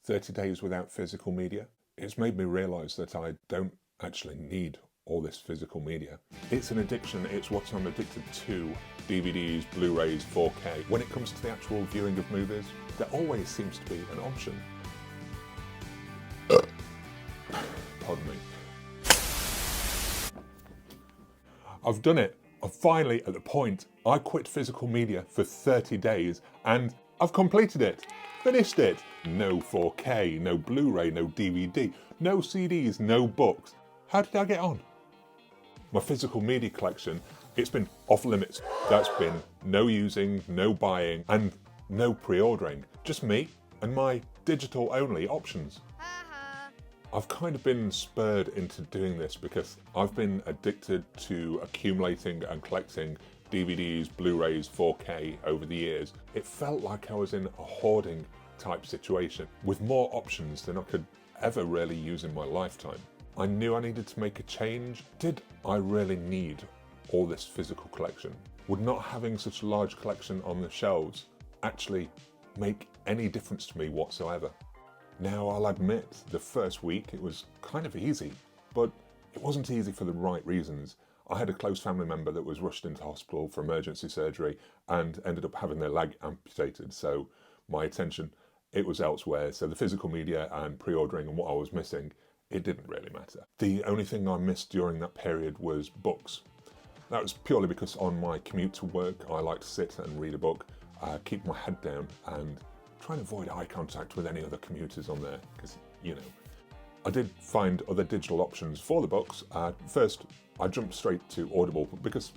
30 days without physical media. It's made me realise that I don't actually need all this physical media. It's an addiction, it's what I'm addicted to. DVDs, Blu-rays, 4K. When it comes to the actual viewing of movies, there always seems to be an option. Pardon me. I've done it. I'm finally at the point. I quit physical media for 30 days and I've completed it. Finished it. No 4K, no Blu-ray, no DVD, no CDs, no books. How did I get on? My physical media collection, it's been off limits. That's been no using, no buying, and no pre-ordering. Just me and my digital only options. I've kind of been spurred into doing this because I've been addicted to accumulating and collecting DVDs, Blu-rays, 4K over the years. It felt like I was in a hoarding type situation with more options than I could ever really use in my lifetime. I knew I needed to make a change. Did I really need all this physical collection? Would not having such a large collection on the shelves actually make any difference to me whatsoever? Now, I'll admit, the first week it was kind of easy, but it wasn't easy for the right reasons. I had a close family member that was rushed into hospital for emergency surgery and ended up having their leg amputated, so my attention, it was elsewhere. So the physical media and pre-ordering and what I was missing, it didn't really matter. The only thing I missed during that period was books. That was purely because on my commute to work, I like to sit and read a book, keep my head down and try and avoid eye contact with any other commuters on there, because, you know. I did find other digital options for the books. First, I jumped straight to Audible because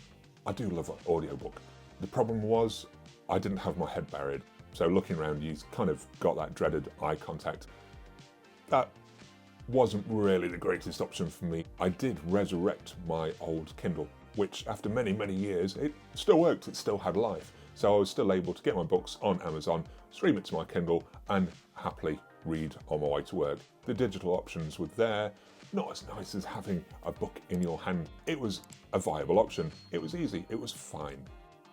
I do love an audiobook. The problem was I didn't have my head buried, so looking around, you kind of got that dreaded eye contact. That wasn't really the greatest option for me. I did resurrect my old Kindle, which after many, many years, it still worked, it still had life. So I was still able to get my books on Amazon, stream it to my Kindle, and happily read on my way to work. The digital options were there, not as nice as having a book in your hand. It was a viable option. It was easy, it was fine.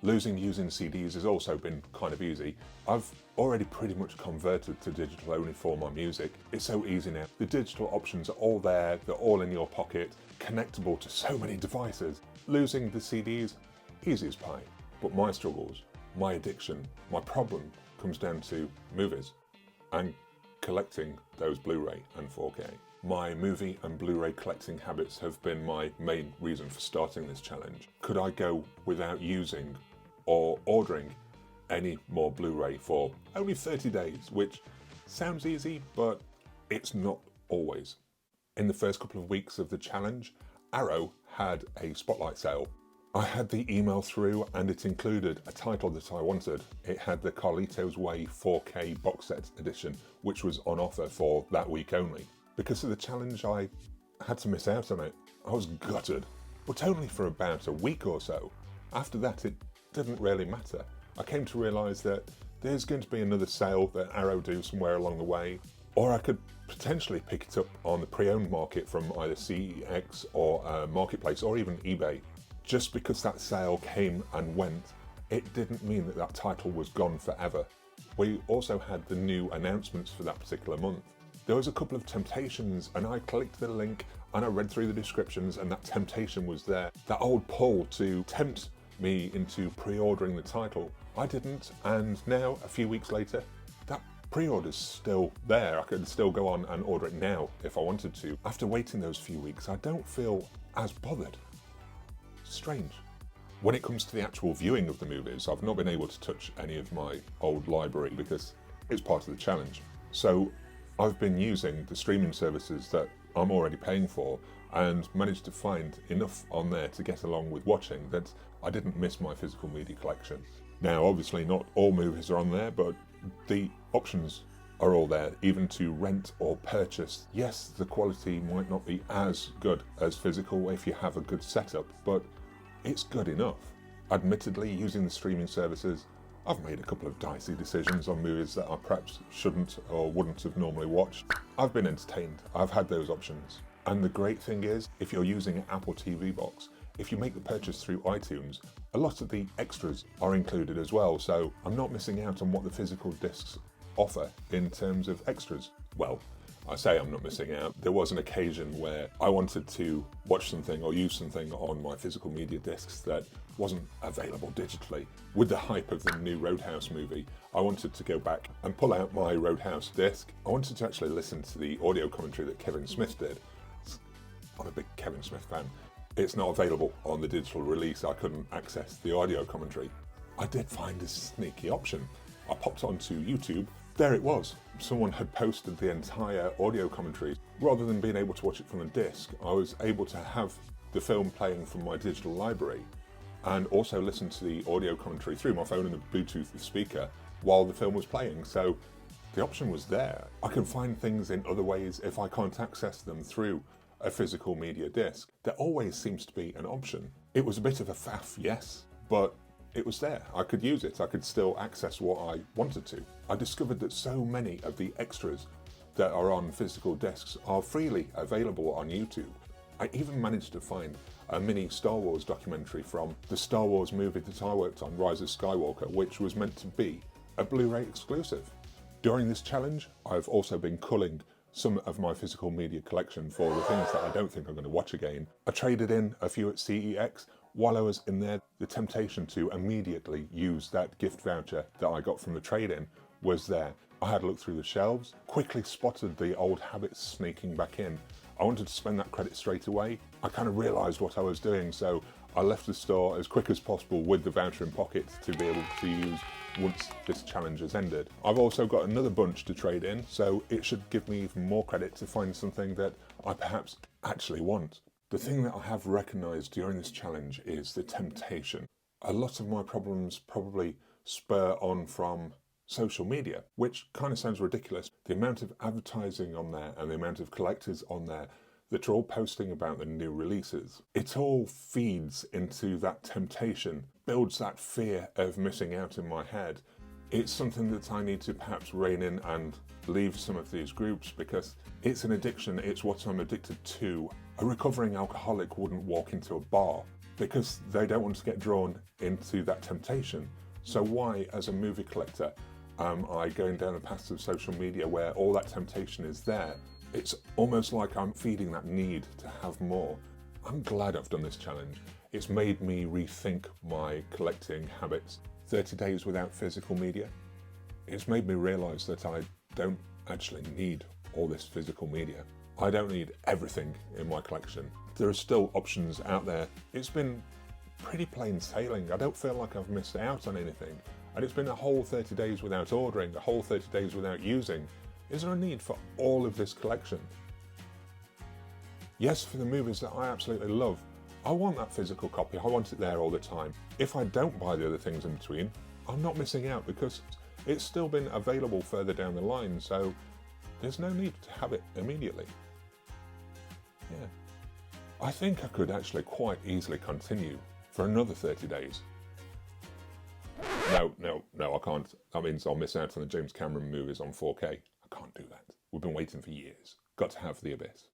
Losing using CDs has also been kind of easy. I've already pretty much converted to digital only for my music. It's so easy now. The digital options are all there, they're all in your pocket, connectable to so many devices. Losing the CDs, easy as pie. But my struggles, my addiction, my problem comes down to movies and collecting those Blu-ray and 4K. My movie and Blu-ray collecting habits have been my main reason for starting this challenge. Could I go without using or ordering any more Blu-ray for only 30 days, which sounds easy, but it's not always. In the first couple of weeks of the challenge, Arrow had a spotlight sale. I had the email through and it included a title that I wanted. It had the Carlito's Way 4K box set edition, which was on offer for that week only. Because of the challenge, I had to miss out on it. I was gutted, but only for about a week or so. After that, it didn't really matter. I came to realise that there's going to be another sale that Arrow do somewhere along the way, or I could potentially pick it up on the pre-owned market from either CEX or Marketplace or even eBay. Just because that sale came and went, it didn't mean that that title was gone forever. We also had the new announcements for that particular month. There was a couple of temptations and I clicked the link and I read through the descriptions and that temptation was there. That old pull to tempt me into pre-ordering the title. I didn't, and now, a few weeks later, that pre-order's still there. I could still go on and order it now if I wanted to. After waiting those few weeks, I don't feel as bothered. Strange. When it comes to the actual viewing of the movies, I've not been able to touch any of my old library because it's part of the challenge. So I've been using the streaming services that I'm already paying for and managed to find enough on there to get along with watching that I didn't miss my physical media collection. Now, obviously not all movies are on there, but the options are all there, even to rent or purchase. Yes, the quality might not be as good as physical if you have a good setup, but it's good enough. Admittedly, using the streaming services, I've made a couple of dicey decisions on movies that I perhaps shouldn't or wouldn't have normally watched. I've been entertained. I've had those options. And the great thing is, if you're using an Apple TV box, if you make the purchase through iTunes, a lot of the extras are included as well, so I'm not missing out on what the physical discs offer in terms of extras. Well, I say I'm not missing out. There was an occasion where I wanted to watch something or use something on my physical media discs that wasn't available digitally. With the hype of the new Roadhouse movie, I wanted to go back and pull out my Roadhouse disc. I wanted to actually listen to the audio commentary that Kevin Smith did. I'm a big Kevin Smith fan. It's not available on the digital release. I couldn't access the audio commentary. I did find a sneaky option. I popped onto YouTube. There it was. Someone had posted the entire audio commentary. Rather than being able to watch it from a disc, I was able to have the film playing from my digital library and also listen to the audio commentary through my phone and the Bluetooth speaker while the film was playing. So the option was there. I can find things in other ways if I can't access them through a physical media disc. There always seems to be an option. It was a bit of a faff, yes, but it was there. I could use it. I could still access what I wanted to. I discovered that so many of the extras that are on physical discs are freely available on YouTube. I even managed to find a mini Star Wars documentary from the Star Wars movie that I worked on, Rise of Skywalker, which was meant to be a Blu-ray exclusive. During this challenge, I've also been culling some of my physical media collection for the things that I don't think I'm going to watch again. I traded in a few at CEX. While I was in there, the temptation to immediately use that gift voucher that I got from the trade-in was there. I had a look through the shelves, quickly spotted the old habits sneaking back in. I wanted to spend that credit straight away. I kind of realised what I was doing, so I left the store as quick as possible with the voucher in pocket to be able to use once this challenge has ended. I've also got another bunch to trade in, so it should give me even more credit to find something that I perhaps actually want. The thing that I have recognised during this challenge is the temptation. A lot of my problems probably spur on from social media, which kind of sounds ridiculous. The amount of advertising on there and the amount of collectors on there that are all posting about the new releases. It all feeds into that temptation, builds that fear of missing out in my head. It's something that I need to perhaps rein in and leave some of these groups because it's an addiction, it's what I'm addicted to. A recovering alcoholic wouldn't walk into a bar because they don't want to get drawn into that temptation. So why, as a movie collector, am I going down the path of social media where all that temptation is there? It's almost like I'm feeding that need to have more. I'm glad I've done this challenge. It's made me rethink my collecting habits. 30 days without physical media. It's made me realise that I don't actually need all this physical media. I don't need everything in my collection. There are still options out there. It's been pretty plain sailing. I don't feel like I've missed out on anything. And it's been a whole 30 days without ordering, a whole 30 days without using. Is there a need for all of this collection? Yes, for the movies that I absolutely love. I want that physical copy. I want it there all the time. If I don't buy the other things in between, I'm not missing out because it's still been available further down the line, so there's no need to have it immediately. Yeah. I think I could actually quite easily continue for another 30 days. No, I can't. That means I'll miss out on the James Cameron movies on 4K. I can't do that. We've been waiting for years. Got to have The Abyss.